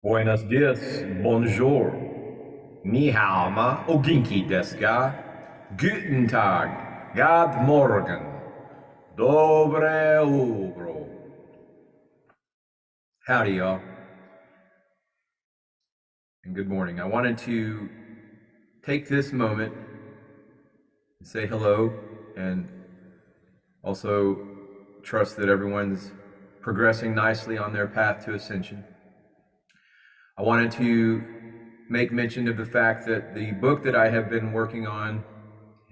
Buenos dias, bonjour. Ni hao ma, o ginki desu ka? Guten Tag, God Morgen. Dobre utro. Howdy, y'all. And good morning. I wanted to take this moment and say hello and also trust that everyone's progressing nicely on their path to ascension. I wanted to make mention of the fact that the book that I have been working on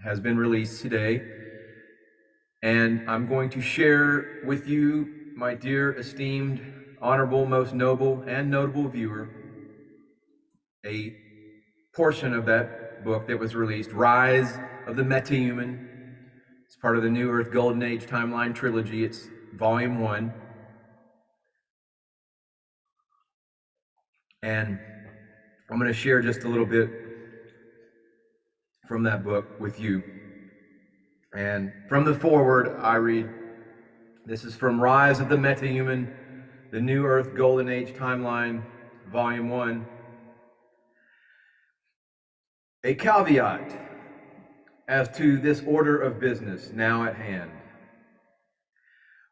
has been released today, and I'm going to share with you, my dear, esteemed, honorable, most noble, and notable viewer, a portion of that book that was released, Rise of the METAHUMAN. It's part of the New Earth Golden Age Timeline Trilogy. It's Volume 1. And I'm going to share just a little bit from that book with you. And from the foreword, I read, this is from Rise of the METAHUMAN, the New Earth Golden Age Timeline, Volume 1. A caveat as to this order of business now at hand.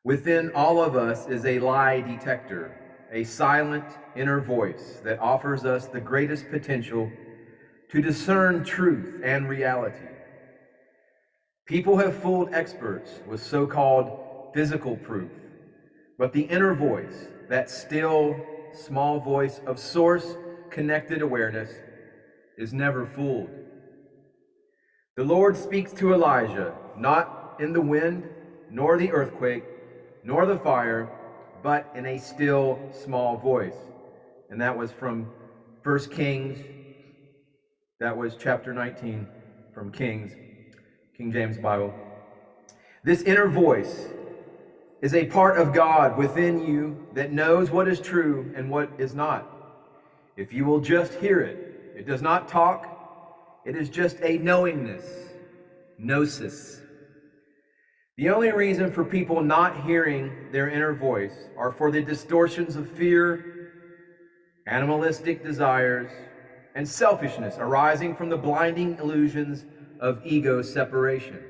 Within all of us is a lie detector, a silent inner voice that offers us the greatest potential to discern truth and reality. People have fooled experts with so-called physical proof, but the inner voice, that still, small voice of source-connected awareness, is never fooled. The Lord speaks to Elijah, not in the wind, nor the earthquake, nor the fire, but in a still, small voice. And that was from 1 Kings, that was chapter 19 from Kings, King James Bible. This inner voice is a part of God within you that knows what is true and what is not. If you will just hear it, it does not talk, it is just a knowingness, gnosis. The only reason for people not hearing their inner voice are for the distortions of fear, animalistic desires, and selfishness arising from the blinding illusions of ego separation.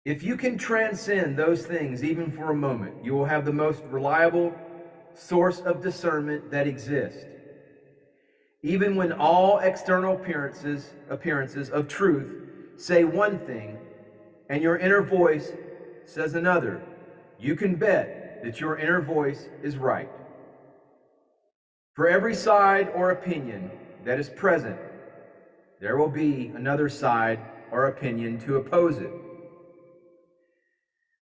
If you can transcend those things even for a moment, you will have the most reliable source of discernment that exists. Even when all external appearances of truth say one thing and your inner voice says another, you can bet that your inner voice is right. For every side or opinion that is present, there will be another side or opinion to oppose it.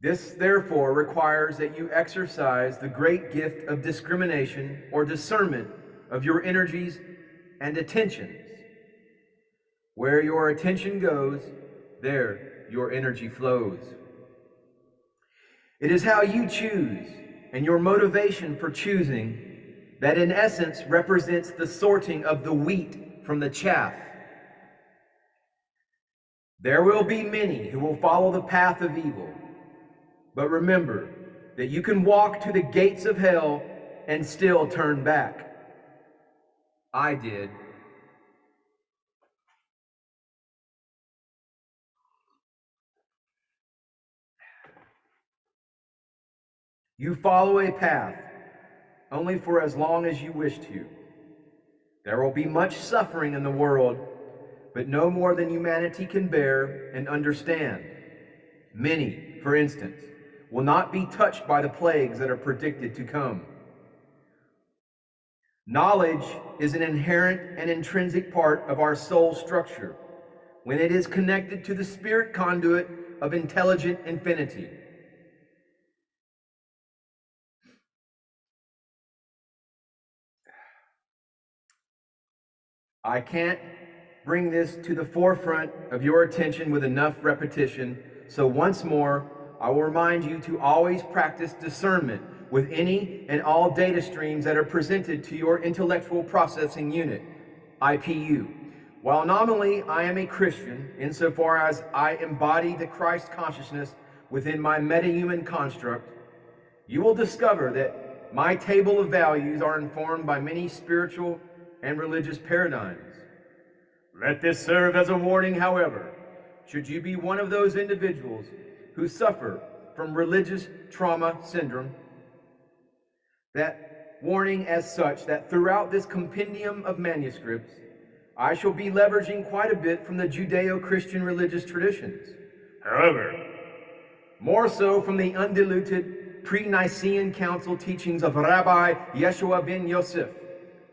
This, therefore, requires that you exercise the great gift of discrimination or discernment of your energies and attentions. Where your attention goes, there your energy flows. It is how you choose and your motivation for choosing that in essence represents the sorting of the wheat from the chaff. There will be many who will follow the path of evil, but remember that you can walk to the gates of hell and still turn back. I did. You follow a path only for as long as you wish to. There will be much suffering in the world, but no more than humanity can bear and understand. Many, for instance, will not be touched by the plagues that are predicted to come. Knowledge is an inherent and intrinsic part of our soul structure when it is connected to the spirit conduit of intelligent infinity. I can't bring this to the forefront of your attention with enough repetition, so once more, I will remind you to always practice discernment with any and all data streams that are presented to your intellectual processing unit, IPU. While nominally I am a Christian, insofar as I embody the Christ consciousness within my metahuman construct, you will discover that my table of values are informed by many spiritual and religious paradigms. Let this serve as a warning, however, should you be one of those individuals who suffer from religious trauma syndrome, that warning as such that throughout this compendium of manuscripts, I shall be leveraging quite a bit from the Judeo-Christian religious traditions. However, more so from the undiluted pre-Nicene Council teachings of Rabbi Yeshua ben Yosef,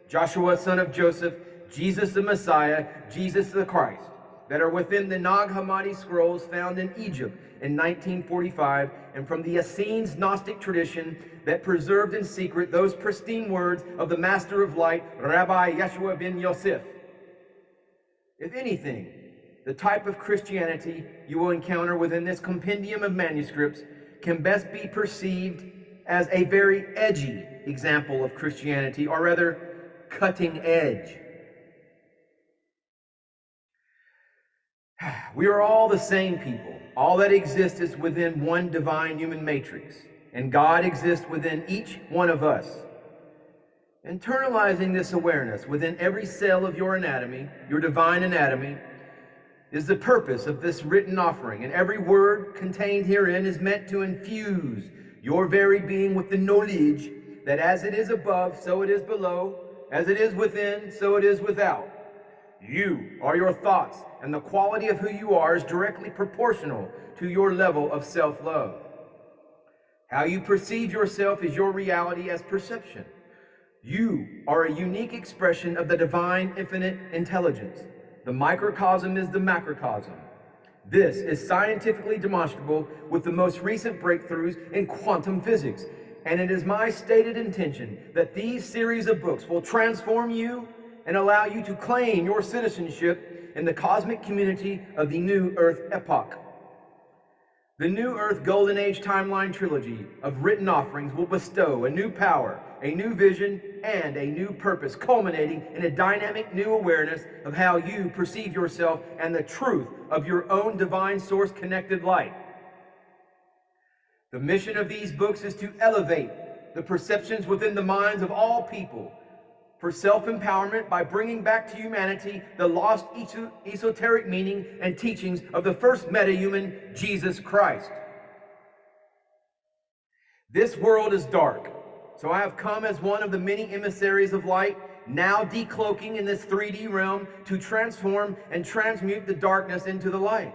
Joshua son of Joseph, Jesus the Messiah, Jesus the Christ, that are within the Nag Hammadi scrolls found in Egypt in 1945, and from the Essenes Gnostic tradition that preserved in secret those pristine words of the Master of Light, Rabbi Yeshua ben Yosef. If anything, the type of Christianity you will encounter within this compendium of manuscripts can best be perceived as a very edgy example of Christianity, or rather, cutting edge. We are all the same people. All that exists is within one divine human matrix, and God exists within each one of us. Internalizing this awareness within every cell of your anatomy, your divine anatomy, is the purpose of this written offering, and every word contained herein is meant to infuse your very being with the knowledge that as it is above, so it is below, as it is within, so it is without. You are your thoughts, and the quality of who you are is directly proportional to your level of self-love. How you perceive yourself is your reality as perception. You are a unique expression of the divine infinite intelligence. The microcosm is the macrocosm. This is scientifically demonstrable with the most recent breakthroughs in quantum physics, and it is my stated intention that these series of books will transform you and allow you to claim your citizenship in the cosmic community of the New Earth epoch. The New Earth Golden Age Timeline trilogy of written offerings will bestow a new power, a new vision, and a new purpose, culminating in a dynamic new awareness of how you perceive yourself and the truth of your own divine source-connected light. The mission of these books is to elevate the perceptions within the minds of all people for self-empowerment by bringing back to humanity the lost esoteric meaning and teachings of the first metahuman, Jesus Christ. This world is dark, so I have come as one of the many emissaries of light, now decloaking in this 3D realm to transform and transmute the darkness into the light,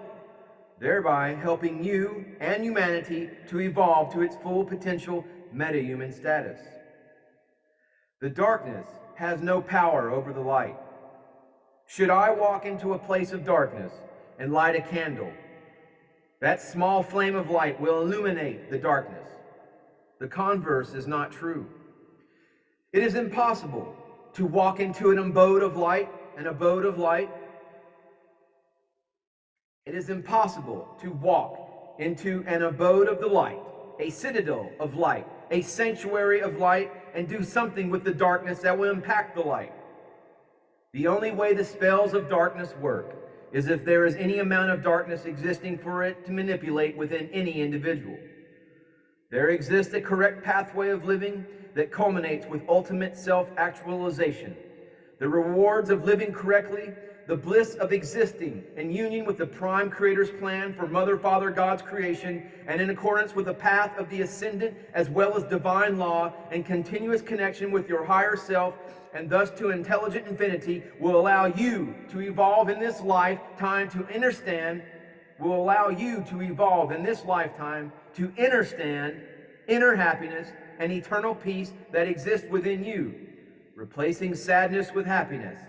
thereby helping you and humanity to evolve to its full potential metahuman status. The darkness has no power over the light. Should I walk into a place of darkness and light a candle, that small flame of light will illuminate the darkness. The converse is not true. It is impossible to walk into an abode of light, It is impossible to walk into an abode of the light, a citadel of light, a sanctuary of light, and do something with the darkness that will impact the light. The only way the spells of darkness work is if there is any amount of darkness existing for it to manipulate within any individual. There exists a correct pathway of living that culminates with ultimate self-actualization. The rewards of living correctly, the bliss of existing in union with the prime creator's plan for Mother, Father, God's creation, and in accordance with the path of the ascendant as well as divine law and continuous connection with your higher self, and thus to intelligent infinity, will allow you to evolve in this lifetime to understand, inner happiness and eternal peace that exists within you, replacing sadness with happiness,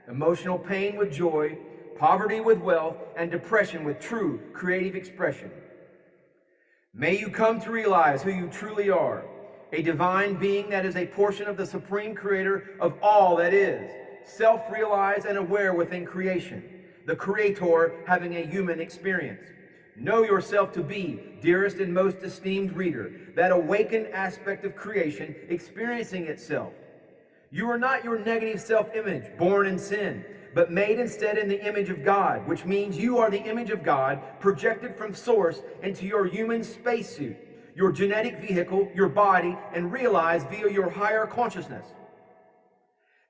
emotional pain with joy, poverty with wealth, and depression with true creative expression. May you come to realize who you truly are, a divine being that is a portion of the supreme creator of all that is, self-realized and aware within creation, the creator having a human experience. Know yourself to be, dearest and most esteemed reader, that awakened aspect of creation experiencing itself. You are not your negative self-image, born in sin, but made instead in the image of God, which means you are the image of God projected from source into your human spacesuit. your genetic vehicle, your body, and realized via your higher consciousness.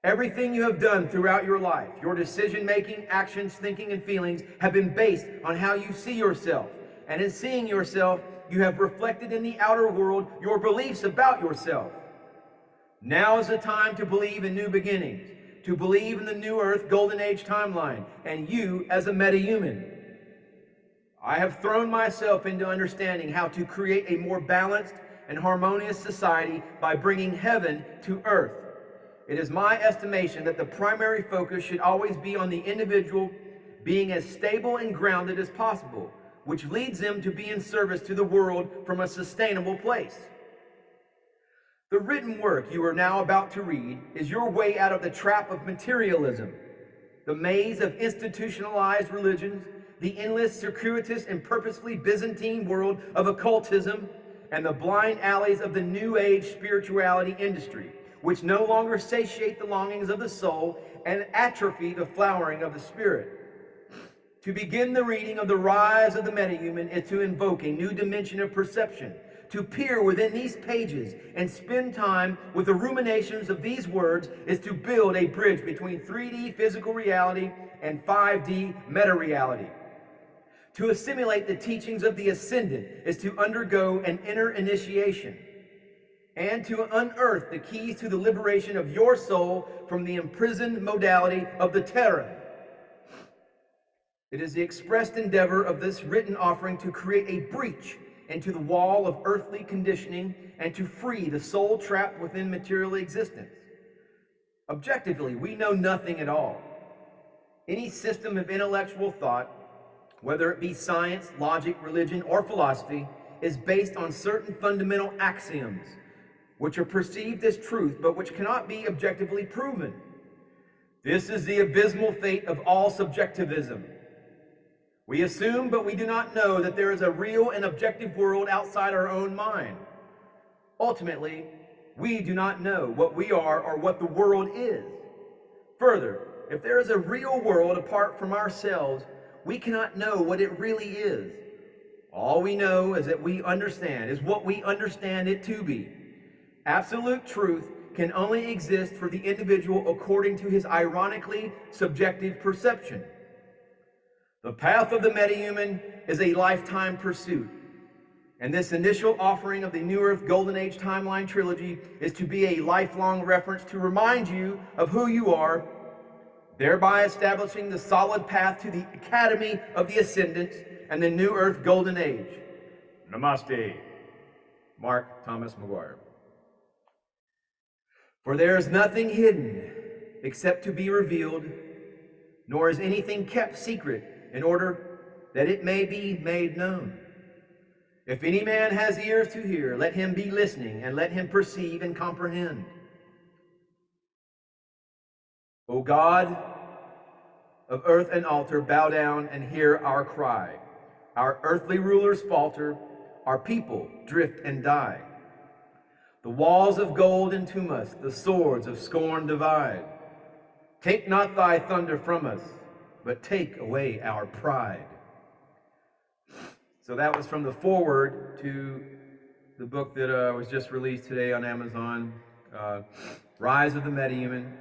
Everything you have done throughout your life, your decision-making, actions, thinking, and feelings have been based on how you see yourself. And in seeing yourself, you have reflected in the outer world your beliefs about yourself. Now is the time to believe in new beginnings, to believe in the new earth golden age timeline, and you as a metahuman. I have thrown myself into understanding how to create a more balanced and harmonious society by bringing heaven to earth. It is my estimation that the primary focus should always be on the individual being as stable and grounded as possible, which leads them to be in service to the world from a sustainable place. The written work you are now about to read is your way out of the trap of materialism, the maze of institutionalized religions, the endless, circuitous, and purposefully Byzantine world of occultism, and the blind alleys of the New Age spirituality industry, which no longer satiate the longings of the soul and atrophy the flowering of the spirit. To begin the reading of the rise of the metahuman is to invoke a new dimension of perception, to peer within these pages and spend time with the ruminations of these words is to build a bridge between 3D physical reality and 5D meta-reality. To assimilate the teachings of the ascendant is to undergo an inner initiation and to unearth the keys to the liberation of your soul from the imprisoned modality of the terra. It is the expressed endeavor of this written offering to create a breach into the wall of earthly conditioning and to free the soul trapped within material existence. Objectively, we know nothing at all. Any system of intellectual thought, whether it be science, logic, religion, or philosophy, is based on certain fundamental axioms, which are perceived as truth, but which cannot be objectively proven. This is the abysmal fate of all subjectivism. We assume, but we do not know that there is a real and objective world outside our own mind. Ultimately, we do not know what we are or what the world is. Further, if there is a real world apart from ourselves, we cannot know what it really is. All we know is that we understand, is what we understand it to be. Absolute truth can only exist for the individual according to his ironically subjective perception. The path of the metahuman is a lifetime pursuit, and this initial offering of the New Earth Golden Age Timeline Trilogy is to be a lifelong reference to remind you of who you are, thereby establishing the solid path to the Academy of the Ascendants and the New Earth Golden Age. Namaste. Mark Thomas McGuire. For there is nothing hidden except to be revealed, nor is anything kept secret in order that it may be made known. If any man has ears to hear, let him be listening, and let him perceive and comprehend. O God of earth and altar, bow down and hear our cry. Our earthly rulers falter, our people drift and die. The walls of gold entomb us, the swords of scorn divide. Take not thy thunder from us, but take away our pride. So that was from the foreword to the book that was just released today on Amazon, Rise of the Metahuman.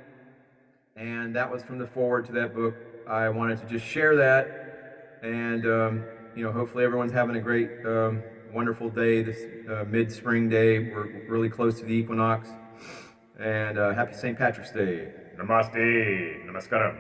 And that was from the foreword to that book. I wanted to just share that, and hopefully everyone's having a great, wonderful day, this mid-spring day. We're really close to the equinox, and happy St. Patrick's Day. Namaste, namaskaram.